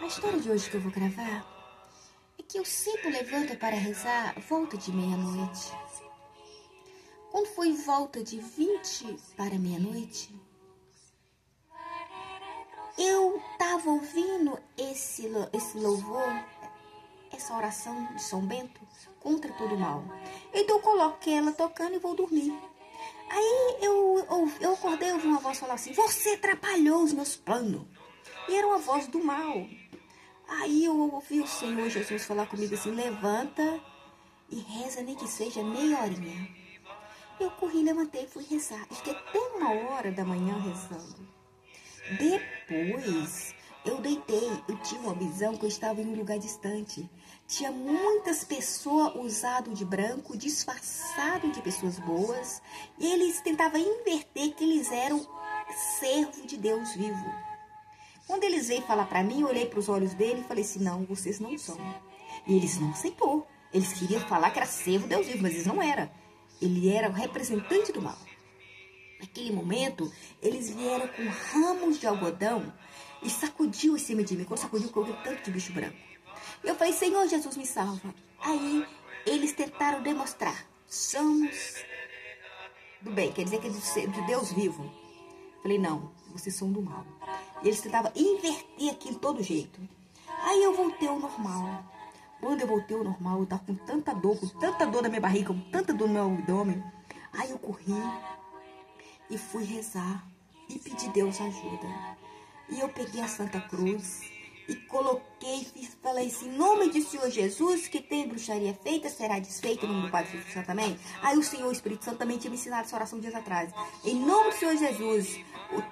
A história de hoje que eu vou gravar é que eu sempre levanto para rezar volta de meia-noite. Quando foi volta de 20 para meia-noite, eu estava ouvindo esse louvor, essa oração de São Bento contra todo o mal. Então eu coloquei ela tocando e vou dormir. Aí eu acordei e ouvi uma voz falar assim: você atrapalhou os meus planos. E era uma voz do mal. Aí eu ouvi o Senhor Jesus falar comigo assim: levanta e reza, nem que seja meia horinha. Eu corri, levantei e fui rezar. Eu fiquei até 1h da manhã rezando. Depois eu deitei, eu tinha uma visão que eu estava em um lugar distante. Tinha muitas pessoas usadas de branco, disfarçadas de pessoas boas. E eles tentavam inverter que eles eram servo de Deus vivo. Quando eles veio falar para mim, eu olhei para os olhos dele e falei assim: não, vocês não são. E eles não aceitou. Eles queriam falar que era servo de Deus vivo, mas eles não eram. Ele era o representante do mal. Naquele momento, eles vieram com ramos de algodão e sacudiu em cima de mim. Quando sacudiu, eu vi tanto de bicho branco. Eu falei: Senhor Jesus, me salva. Aí, eles tentaram demonstrar: somos do bem, quer dizer que é de Deus vivo. Eu falei: não, vocês são do mal. E eles tentavam inverter aquilo de todo jeito. Aí eu voltei ao normal. Quando eu voltei ao normal, eu estava com tanta dor na minha barriga, com tanta dor no meu abdômen. Aí eu corri e fui rezar e pedir Deus ajuda. E eu peguei a Santa Cruz e coloquei, falei assim: em nome do Senhor Jesus, que tem bruxaria feita, será desfeita, em nome do Pai, do Filho e do Espírito Santo também. Aí o Senhor, o Espírito Santo, também tinha me ensinado essa oração dias atrás. Em nome do Senhor Jesus,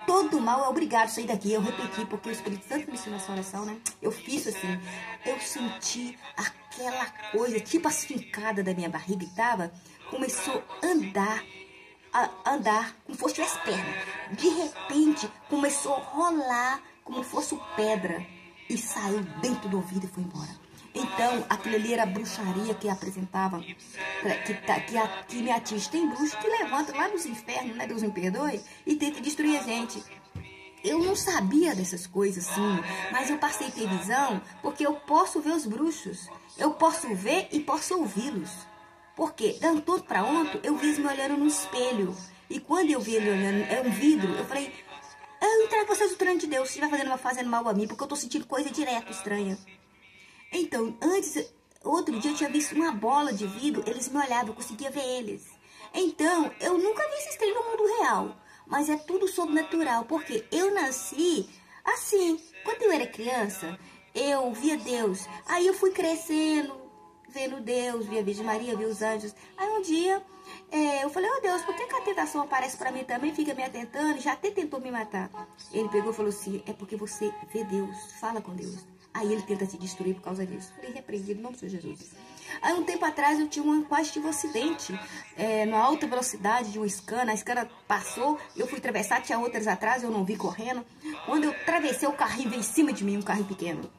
todo mal é obrigado a sair daqui. Eu repeti, porque o Espírito Santo me ensinou essa oração, né? Eu fiz assim, eu senti aquela coisa, tipo as fincadas da minha barriga que tava, começou a andar como se fosse as pernas. De repente, começou a rolar como se fosse pedra e saiu dentro do ouvido e foi embora. Então, aquilo ali era a bruxaria que apresentava, que me atinge. Tem bruxo que levanta lá dos infernos, né? Deus me perdoe, e tenta destruir a gente. Eu não sabia dessas coisas assim, mas eu passei a ter visão porque eu posso ver os bruxos. Eu posso ver e posso ouvi-los. Porque, dando tudo para ontem, eu vi eles me olhando no espelho. E quando eu vi ele olhando, é um vidro, eu falei: eu entrego vocês o treino de Deus, se estiver fazendo mal a mim, porque eu tô sentindo coisa direta, estranha. Então, outro dia eu tinha visto uma bola de vidro, eles me olhavam, eu conseguia ver eles. Então, eu nunca vi esses trem no mundo real, mas é tudo sobrenatural, porque eu nasci assim. Quando eu era criança, eu via Deus, aí eu fui crescendo, vendo Deus, via a Virgem Maria, via os anjos. Aí um dia, eu falei: oh Deus, por que a tentação aparece para mim também, fica me atentando, já até tentou me matar. Ele pegou e falou assim: é porque você vê Deus, fala com Deus. Aí ele tenta te destruir por causa disso. Falei: repreendido, não, Senhor Jesus. Aí um tempo atrás eu quase tive um acidente, na alta velocidade de uma escana. A escana passou, eu fui atravessar, tinha outras atrás, eu não vi correndo. Quando eu atravessei, o carrinho veio em cima de mim, um carrinho pequeno.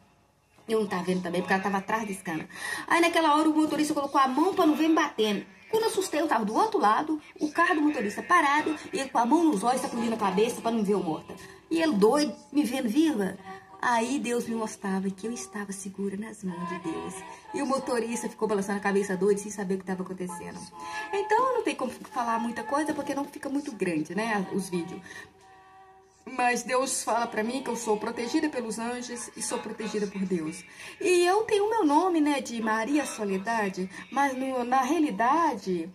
Eu não tava vendo também, porque ela tava atrás da escana. Aí naquela hora o motorista colocou a mão para não ver me batendo. Quando eu assustei, eu tava do outro lado, o carro do motorista parado, e ele com a mão nos olhos, sacudindo a cabeça para não ver eu morta. E ele doido, me vendo viva. Aí Deus me mostrava que eu estava segura nas mãos de Deus. E o motorista ficou balançando a cabeça doido, sem saber o que estava acontecendo. Então não tem como falar muita coisa, porque não fica muito grande, né, os vídeos. Mas Deus fala pra mim que eu sou protegida pelos anjos e sou protegida por Deus. E eu tenho o meu nome, né, de Maria Soledade, mas na realidade,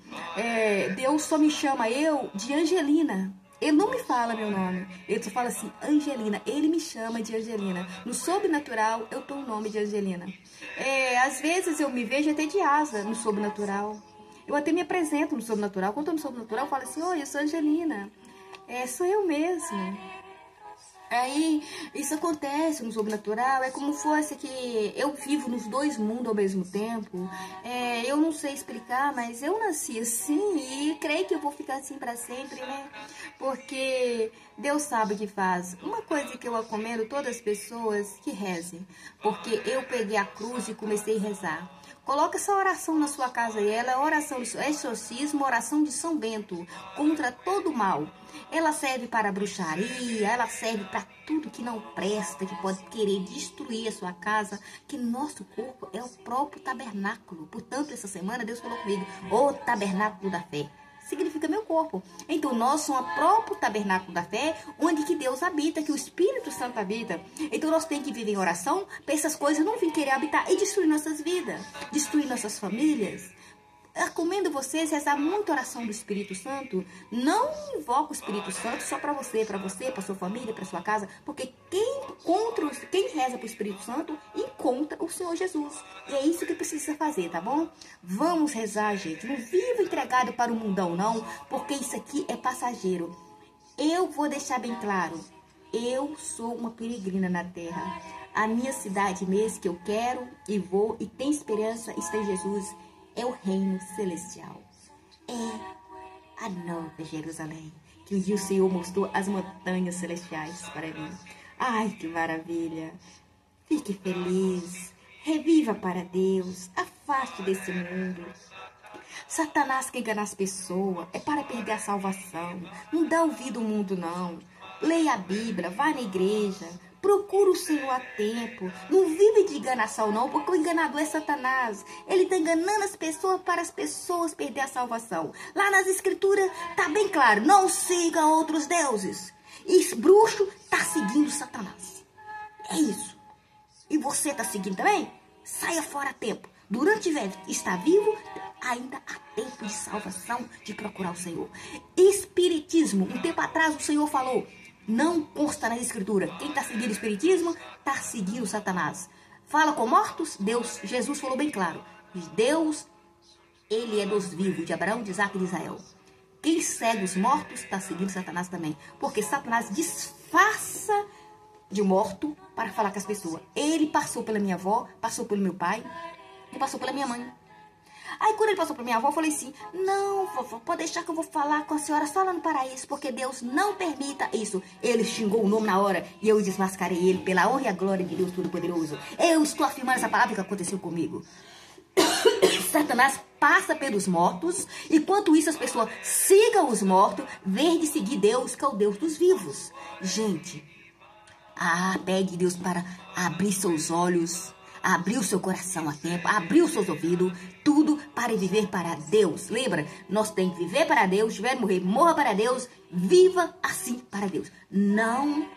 Deus só me chama eu de Angelina. Ele não me fala meu nome, ele só fala assim: Angelina. Ele me chama de Angelina. No sobrenatural, eu dou o nome de Angelina. Às vezes eu me vejo até de asa no sobrenatural. Eu até me apresento no sobrenatural. Quando eu tô no sobrenatural, eu falo assim: oi, eu sou Angelina. Sou eu mesmo. Aí, isso acontece no sobrenatural, é como fosse que eu vivo nos dois mundos ao mesmo tempo. Eu não sei explicar, mas eu nasci assim e creio que eu vou ficar assim para sempre, né? Porque Deus sabe o que faz. Uma coisa que eu recomendo todas as pessoas que rezem, porque eu peguei a cruz e comecei a rezar. Coloca essa oração na sua casa, e ela é oração de exorcismo, oração de São Bento, contra todo mal. Ela serve para bruxaria, ela serve para tudo que não presta, que pode querer destruir a sua casa, que nosso corpo é o próprio tabernáculo. Portanto, essa semana Deus falou comigo, o tabernáculo da fé. Significa meu corpo. Então, nós somos o próprio tabernáculo da fé, onde que Deus habita, que o Espírito Santo habita. Então, nós temos que viver em oração para essas coisas não virem querer habitar e destruir nossas vidas, destruir nossas famílias. Recomendo vocês rezar muito a oração do Espírito Santo. Não invoca o Espírito Santo só para você, para sua família, para sua casa, porque quem reza para o Espírito Santo encontra o Senhor Jesus. E é isso que precisa fazer, tá bom? Vamos rezar, gente. Não viva entregado para o mundão, não, porque isso aqui é passageiro. Eu vou deixar bem claro. Eu sou uma peregrina na terra. A minha cidade mesmo que eu quero e vou e tenho esperança está em Jesus. É o reino celestial. É a nova Jerusalém, que um dia o Senhor mostrou as montanhas celestiais para mim. Ai, que maravilha! Fique feliz, reviva para Deus, afaste desse mundo. Satanás quer enganar as pessoas, é para perder a salvação. Não dá ouvido ao mundo, não. Leia a Bíblia, vá na igreja, procura o Senhor a tempo. Não vive de enganação, não, porque o enganador é Satanás. Ele está enganando as pessoas para as pessoas perder a salvação. Lá nas Escrituras está bem claro, não siga outros deuses. E bruxo está seguindo Satanás. É isso. E você está seguindo também? Saia fora a tempo. Durante está vivo, ainda há tempo de salvação, de procurar o Senhor. Espiritismo. Um tempo atrás o Senhor falou, não consta na Escritura. Quem está seguindo o Espiritismo, está seguindo Satanás. Fala com mortos, Deus, Jesus falou bem claro. Deus, ele é dos vivos, de Abraão, de Isaac e de Israel. Quem segue os mortos, está seguindo Satanás também. Porque Satanás disfarça de morto para falar com as pessoas. Ele passou pela minha avó, passou pelo meu pai e passou pela minha mãe. Aí quando ele passou pra minha avó, eu falei assim, não, vovó, pode deixar que eu vou falar com a senhora só lá no paraíso, porque Deus não permita isso. Ele xingou o nome na hora e eu desmascarei ele pela honra e a glória de Deus Todo-Poderoso. Eu estou afirmando essa palavra que aconteceu comigo. Satanás passa pelos mortos, enquanto isso as pessoas sigam os mortos, vem de seguir Deus, que é o Deus dos vivos. Gente, pegue Deus para abrir seus olhos, abrir o seu coração a tempo, abrir os seus ouvidos, tudo para viver para Deus. Lembra? Nós temos que viver para Deus, tiver morrer, morra para Deus, viva assim para Deus. Não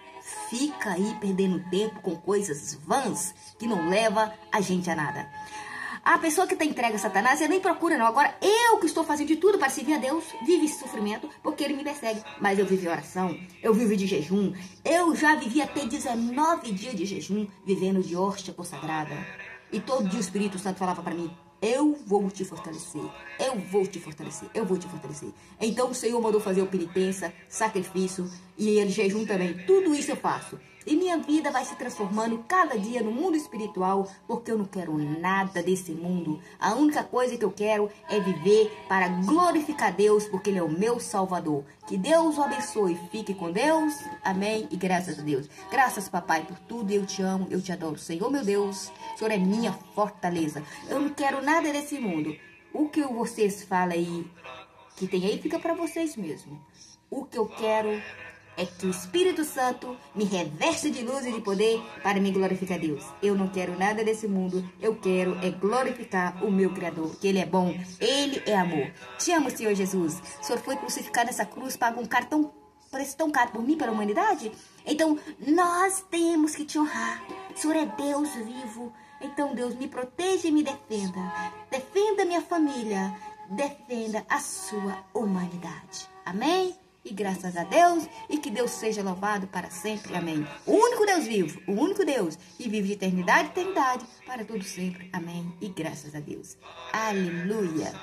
fica aí perdendo tempo com coisas vãs que não leva a gente a nada. A pessoa que está entregue a Satanás, ela nem procura não. Agora, eu que estou fazendo de tudo para servir a Deus, vive esse sofrimento porque ele me persegue. Mas eu vivi oração, eu vivi de jejum. Eu já vivi até 19 dias de jejum, vivendo de hóstia consagrada. E todo dia o Espírito Santo falava para mim, eu vou te fortalecer, eu vou te fortalecer, eu vou te fortalecer. Então o Senhor mandou fazer o penitência, sacrifício e jejum também. Tudo isso eu faço. E minha vida vai se transformando cada dia no mundo espiritual, porque eu não quero nada desse mundo. A única coisa que eu quero é viver para glorificar Deus, porque Ele é o meu Salvador. Que Deus o abençoe. Fique com Deus. Amém. E graças a Deus. Graças, papai, por tudo. Eu te amo, eu te adoro. Senhor, meu Deus, o Senhor é minha fortaleza. Eu não quero nada desse mundo. O que vocês falam aí, que tem aí, fica para vocês mesmos. O que eu quero é que o Espírito Santo me reveste de luz e de poder para me glorificar a Deus. Eu não quero nada desse mundo. Eu quero é glorificar o meu Criador, que Ele é bom, Ele é amor. Te amo, Senhor Jesus. O Senhor foi crucificado nessa cruz, pagou um preço tão caro por mim, pela humanidade. Então, nós temos que te honrar. O Senhor é Deus vivo. Então, Deus, me proteja e me defenda. Defenda minha família. Defenda a sua humanidade. Amém? E graças a Deus, e que Deus seja louvado para sempre. Amém. O único Deus vivo, o único Deus, e vive de eternidade, para todo sempre. Amém. E graças a Deus. Aleluia.